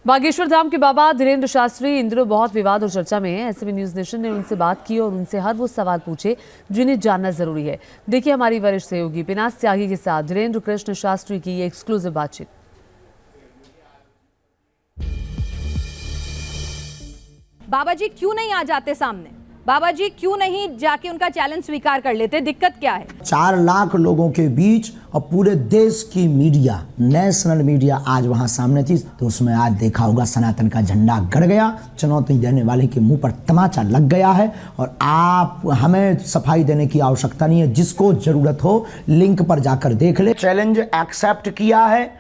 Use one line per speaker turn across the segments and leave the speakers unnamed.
बागेश्वर धाम के बाबा धीरेन्द्र शास्त्री इन दिनों बहुत विवाद और चर्चा में है। ऐसे में न्यूज नेशन ने उनसे बात की और उनसे हर वो सवाल पूछे जिन्हें जानना जरूरी है। देखिए हमारी वरिष्ठ सहयोगी पिनास त्यागी के साथ धीरेन्द्र कृष्ण शास्त्री की ये एक्सक्लूसिव बातचीत।
बाबा जी क्यों नहीं आ जाते सामने? बाबा जी क्यों नहीं जाके उनका चैलेंज स्वीकार कर लेते? दिक्कत क्या है?
4 लाख लोगों के बीच और पूरे देश की मीडिया, नेशनल मीडिया आज वहां सामने थी, तो उसमें आज देखा होगा सनातन का झंडा गड़ गया, चुनौती देने वाले के मुंह पर तमाचा लग गया है। और आप हमें सफाई देने की आवश्यकता नहीं है, जिसको जरूरत हो लिंक पर जाकर देख ले। चैलेंज एक्सेप्ट किया है।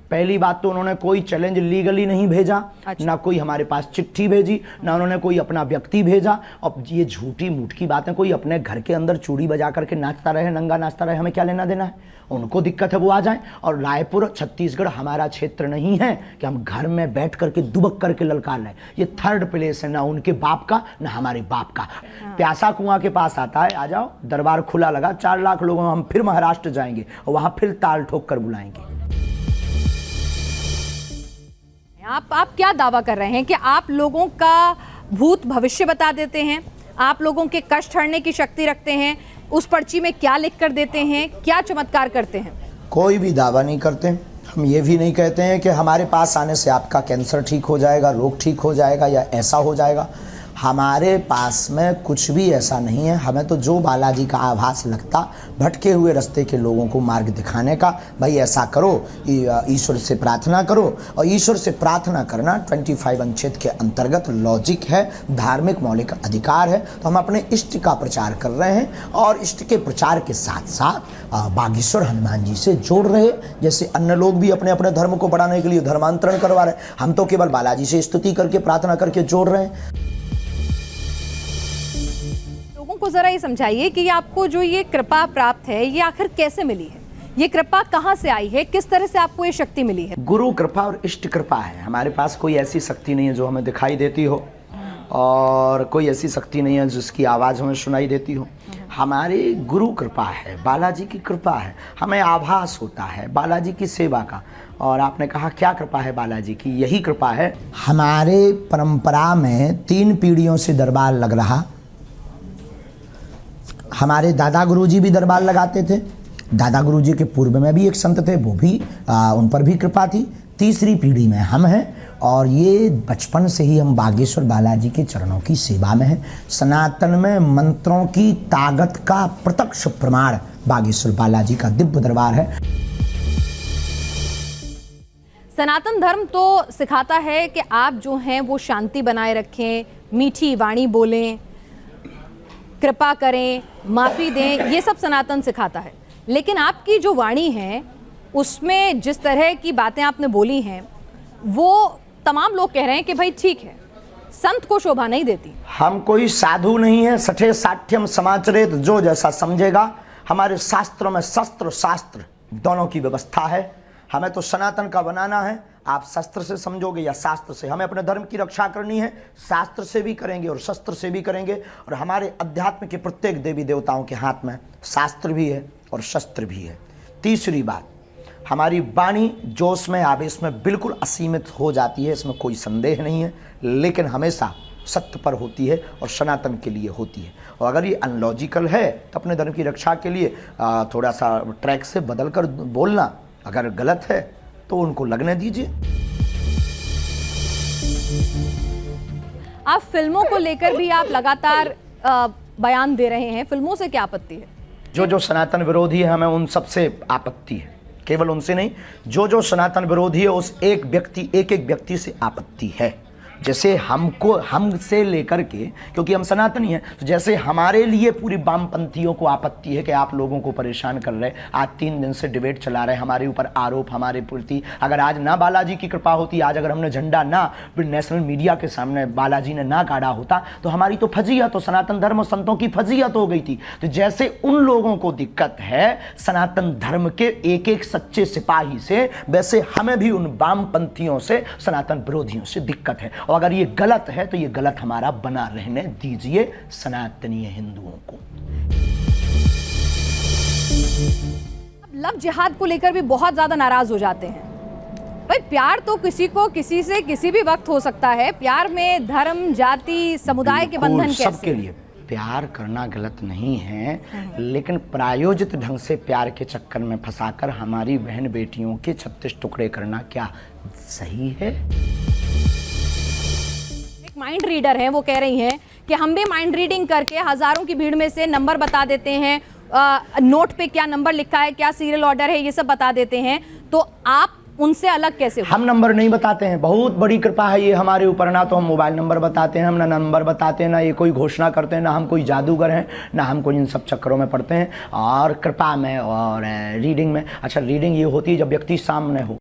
पहली बात तो उन्होंने कोई चैलेंज लीगली नहीं भेजा। अच्छा। ना कोई हमारे पास चिट्ठी भेजी, ना उन्होंने कोई अपना व्यक्ति भेजा। अब ये झूठी मूठ की बातें, कोई अपने घर के अंदर चूड़ी बजा करके नाचता रहे, नंगा नाचता रहे, हमें क्या लेना देना है? उनको दिक्कत है वो आ जाएं। और रायपुर छत्तीसगढ़ हमारा क्षेत्र नहीं है कि हम घर में बैठ करके दुबक करके ललकार लें। ये 3rd प्लेस है, ना उनके बाप का ना हमारे बाप का। प्यासा कुआं के पास आता है, आ जाओ, दरबार खुला लगा, 4 लाख लोगों, हम फिर महाराष्ट्र जाएंगे और वहां फिर ताल ठोक कर बुलाएंगे।
आप क्या दावा कर रहे हैं कि आप लोगों का भूत भविष्य बता देते हैं, आप लोगों के कष्ट हरने की शक्ति रखते हैं, उस पर्ची में क्या लिख कर देते हैं, क्या चमत्कार करते हैं?
कोई भी दावा नहीं करते। हम ये भी नहीं कहते हैं कि हमारे पास आने से आपका कैंसर ठीक हो जाएगा, रोग ठीक हो जाएगा या ऐसा हो जाएगा। हमारे पास में कुछ भी ऐसा नहीं है। हमें तो जो बालाजी का आभास लगता, भटके हुए रास्ते के लोगों को मार्ग दिखाने का, भाई ऐसा करो, ईश्वर से प्रार्थना करो। और ईश्वर से प्रार्थना करना 25 अनुच्छेद के अंतर्गत लॉजिक है, धार्मिक मौलिक अधिकार है। तो हम अपने इष्ट का प्रचार कर रहे हैं और इष्ट के प्रचार के साथ साथ बागेश्वर हनुमान जी से जोड़ रहे, जैसे अन्य लोग भी अपने अपने धर्म को बढ़ाने के लिए धर्मांतरण करवा रहे हैं। हम तो केवल बालाजी से स्तुति करके प्रार्थना करके जोड़ रहे हैं।
को जरा ये समझाइए कि आपको जो ये कृपा प्राप्त है ये आखिर कैसे मिली है? ये कृपा कहाँ से आई है? किस तरह से आपको ये शक्ति मिली है?
गुरु कृपा और इष्ट कृपा है। हमारे पास कोई ऐसी शक्ति नहीं है जो हमें दिखाई देती हो, और कोई ऐसी शक्ति नहीं है जिसकी आवाज़ हमें सुनाई देती हो। हमारी गुरु कृपा है, बालाजी की कृपा है। हमें आभास होता है बालाजी की सेवा का। और आपने कहा क्या कृपा है बालाजी की? यही कृपा है। हमारे परंपरा में 3 पीढ़ियों से दरबार लग रहा। हमारे दादा गुरुजी भी दरबार लगाते थे। दादा गुरुजी के पूर्व में भी एक संत थे, वो भी उन पर भी कृपा थी। 3री पीढ़ी में हम हैं और ये बचपन से ही हम बागेश्वर बालाजी के चरणों की सेवा में हैं। सनातन में मंत्रों की ताकत का प्रत्यक्ष प्रमाण बागेश्वर बालाजी का दिव्य दरबार है।
सनातन धर्म तो सिखाता है कि आप जो हैं वो शांति बनाए रखें, मीठी वाणी बोलें, कृपा करें, माफ़ी दें, ये सब सनातन सिखाता है। लेकिन आपकी जो वाणी है उसमें जिस तरह की बातें आपने बोली हैं वो तमाम लोग कह रहे हैं कि भाई ठीक है, संत को शोभा नहीं देती। हम
कोई साधु नहीं है। सठे साठ्यम समाचरेत, जो जैसा समझेगा। हमारे शास्त्रों में शस्त्र शास्त्र दोनों की व्यवस्था है। हमें तो सनातन का बनाना है। आप शस्त्र से समझोगे या शास्त्र से। हमें अपने धर्म की रक्षा करनी है, शास्त्र से भी करेंगे और शस्त्र से भी करेंगे। और हमारे अध्यात्म के प्रत्येक देवी देवताओं के हाथ में शास्त्र भी है और शस्त्र भी है। 3री बात, हमारी वाणी जोश में आवेश में बिल्कुल असीमित हो जाती है, इसमें कोई संदेह नहीं है, लेकिन हमेशा सत्य पर होती है और सनातन के लिए होती है। और अगर ये अनलॉजिकल है तो अपने धर्म की रक्षा के लिए थोड़ा सा ट्रैक से बदल कर बोलना, अगर गलत है तो उनको लगने दीजिए।
आप फिल्मों को लेकर भी आप लगातार बयान दे रहे हैं, फिल्मों से क्या आपत्ति है?
जो सनातन विरोधी है, हमें उन सबसे आपत्ति है, केवल उनसे नहीं। जो सनातन विरोधी है उस एक व्यक्ति से आपत्ति है। जैसे हमसे लेकर के, क्योंकि हम सनातनी हैं, तो जैसे हमारे लिए पूरी वामपंथियों को आपत्ति है कि आप लोगों को परेशान कर रहे। आज 3 दिन से डिबेट चला रहे, हमारे ऊपर आरोप, हमारे प्रति। अगर आज ना बालाजी की कृपा होती, आज अगर हमने झंडा ना नेशनल मीडिया के सामने बालाजी ने ना गाड़ा होता, तो हमारी तो फजीहत, तो सनातन धर्म और संतों की फजीहत हो गई थी। तो जैसे उन लोगों को दिक्कत है सनातन धर्म के एक सच्चे सिपाही से, वैसे हमें भी उन वामपंथियों से, सनातन विरोधियों से दिक्कत है। और अगर ये गलत है तो ये गलत हमारा बना रहने दीजिए सनातनीय हिंदुओं को।
लव जिहाद को लेकर भी बहुत ज्यादा नाराज हो जाते हैं। भाई प्यार तो किसी को किसी से किसी भी वक्त हो सकता है, प्यार में धर्म जाति समुदाय के बंधन
बिल्कुल,
कैसे?
सबके लिए प्यार करना गलत नहीं है, लेकिन प्रायोजित ढंग से प्यार के चक्कर में फंसाकर हमारी बहन बेटियों के 36 टुकड़े करना क्या सही है?
एक माइंड रीडर है, वो कह रही हैं कि हम भी माइंड रीडिंग करके हजारों की भीड़ में से नंबर बता देते हैं, नोट पे क्या नंबर लिखा है, क्या सीरियल ऑर्डर है, ये सब बता देते हैं, तो आप उनसे अलग कैसे हो?
हम नंबर नहीं बताते हैं, बहुत बड़ी कृपा है ये हमारे ऊपर। ना तो हम मोबाइल नंबर बताते हैं, हम ना नंबर बताते हैं, ना ये कोई घोषणा करते हैं, ना हम कोई जादूगर हैं, ना हम कोई इन सब चक्करों में पड़ते हैं। और कृपा में और रीडिंग में, अच्छा रीडिंग ये होती है जब व्यक्ति सामने हो।